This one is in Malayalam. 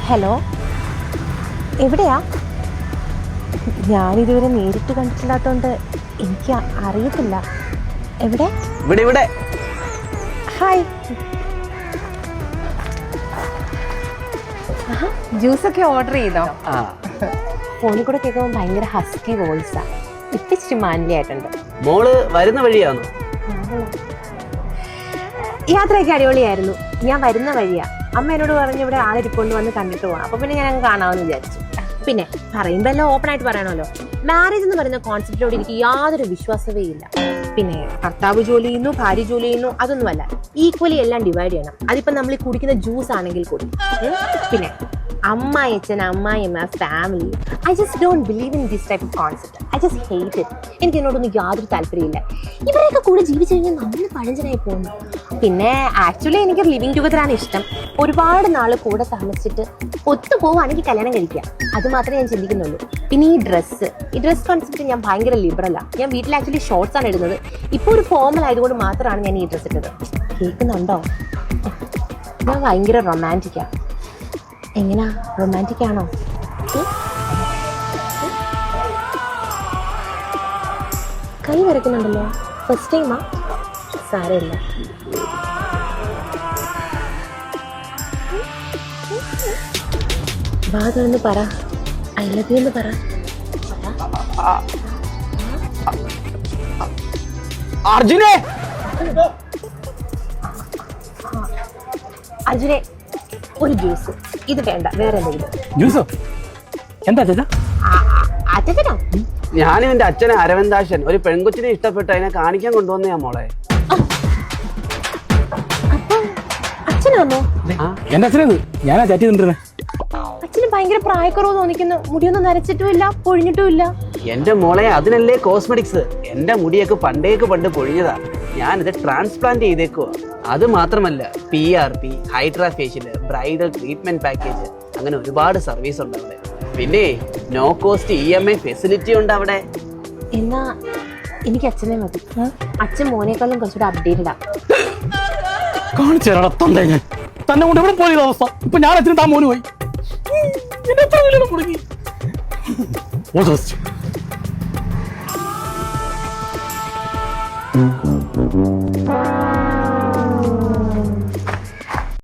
ഹലോ, എവിടെയാ? ഞാനിതുവരെ നേരിട്ട് കണ്ടിട്ടില്ലാത്തോണ്ട് എനിക്ക് അറിയത്തില്ല. എവിടെ? ഇവിടെ. ഹായ്. ജ്യൂസൊക്കെ ഓർഡർ ചെയ്തോ? ഫോണിൽ കൂടെ കേൾക്കുമ്പോൾ ഭയങ്കര ഹസ്കി വോയിസാ. ഇത്തിരി മാൻലി ആയിട്ടുണ്ട്. മോള് വരുന്ന വഴിയാണോ? യാത്രയൊക്കെ അടിപൊളിയായിരുന്നു. ഞാൻ വരുന്ന വഴിയാ. അമ്മ എന്നോട് പറഞ്ഞു ഇവിടെ ആളിരിക്കൊണ്ട് വന്ന് കണ്ടിട്ട് പോകണം. അപ്പൊ പിന്നെ ഞാൻ കാണാമെന്ന് വിചാരിച്ചു. പിന്നെ പറയുമ്പോ എല്ലാം ഓപ്പൺ ആയിട്ട് പറയണമല്ലോ. മാരേജ് എന്ന് പറയുന്ന കോൺസെപ്റ്റിനോട് എനിക്ക് യാതൊരു വിശ്വാസവേ ഇല്ല. പിന്നെ ഭർത്താവ് ജോലി ചെയ്യുന്നു, ഭാര്യ ജോലി ചെയ്യുന്നു, അതൊന്നുമല്ല. ഈക്വലി എല്ലാം ഡിവൈഡ് ചെയ്യണം. അതിപ്പോ നമ്മൾ ഈ കുടിക്കുന്ന ജ്യൂസ് ആണെങ്കിൽ കൂടി. പിന്നെ അമ്മായി അച്ഛൻ, അമ്മായിയമ്മ, family, I just don't believe in this type of concept. I just hate it. എനിക്ക് ഇതിനോടൊന്നും യാതൊരു താല്പര്യമില്ല. ഇവരെയൊക്കെ കൂടെ ജീവിച്ചു കഴിഞ്ഞാൽ നമ്മൾ പഴഞ്ചനായി പോകുന്നു. പിന്നെ ആക്ച്വലി എനിക്ക് ലിവിങ് ടുഗദറാണ് ഇഷ്ടം. ഒരുപാട് നാൾ കൂടെ താമസിച്ചിട്ട് ഒത്തുപോവാണെങ്കിൽ കല്യാണം കഴിക്കുക. അത് മാത്രമേ ഞാൻ ചിന്തിക്കുന്നുള്ളൂ. പിന്നെ ഈ ഡ്രസ് കോൺസെപ്റ്റ് ഞാൻ ഭയങ്കര ലിബറലാണ്. ഞാൻ വീട്ടിൽ ആക്ച്വലി ഷോർട്സ് ആണ് ഇടുന്നത്. ഇപ്പോൾ ഒരു ഫോമൽ ആയതുകൊണ്ട് മാത്രമാണ് ഞാൻ ഈ ഡ്രസ്സ് ഇട്ടത്. കേൾക്കുന്നുണ്ടോ? ഞാൻ ഭയങ്കര റൊമാൻറ്റിക്കാണ്. എങ്ങനാ, റൊമാൻറ്റിക് ആണോ? കൈ വരയ്ക്കുന്നുണ്ടല്ലോ. ഫസ്റ്റ് ടൈമാ? സാരമില്ല. വാതൊന്ന് പറ. ഐ ലവ് യു എന്ന് പറ. അർജുനെ ഒരു ജ്യൂസ്. ഇത് വേണ്ട, വേറെ എന്തെങ്കിലും ജ്യൂസോ? എന്താ അച്ഛാ? അച്ഛനോ? ഞാനും എന്റെ അച്ഛനെ അരവിന്ദാശൻ ഒരു പെൺകൊച്ചിനെ ഇഷ്ടപ്പെട്ട് അതിനെ കാണിക്കാൻ കൊണ്ടുവന്നയാ മോളെ. അച്ഛനോ? എന്റെ അച്ഛനത് ഞാനാ ചാറ്റ് ചെയ്തിട്ടുണ്ടേ. അച്ഛന് ഭയങ്കര പ്രായക്കുറവ് തോന്നിക്കുന്നു. മുടിയൊന്നും നരച്ചിട്ടും ഇല്ല, പൊഴിഞ്ഞിട്ടും ഇല്ല. എന്റെ മോളെ, അതിനല്ലേ കോസ്മെറ്റിക്സ്. എന്റെ മുടിയൊക്കെ പണ്ട് പൊഴിഞ്ഞതാ. ഞാനിത് ട്രാൻസ്പ്ലാന്റ് ചെയ്തേക്കുവാ. അത് മാത്രമല്ല, PRP, hydra facial, bridal treatment package, അങ്ങനെ ഒരുപാട് സർവീസ് ഉണ്ട് അവിടെ. പിന്നെ നോ കോസ്റ്റ് EMI ഫെസിലിറ്റി ഉണ്ട് അവിടെ. എന്നാ എനിക്ക് അച്ഛനെ മതി. അച്ഛൻ മോനേക്കാളും കുറച്ചുകൂടെ അപ്ഡേറ്റഡാ. കാണിച്ചേരാ ഞാൻ തന്നെ കൊണ്ട് എവിടെ പോയ അവസ്ഥ. ഇപ്പൊ ഞാൻ അച്ഛനും താൻ മോന് പോയി.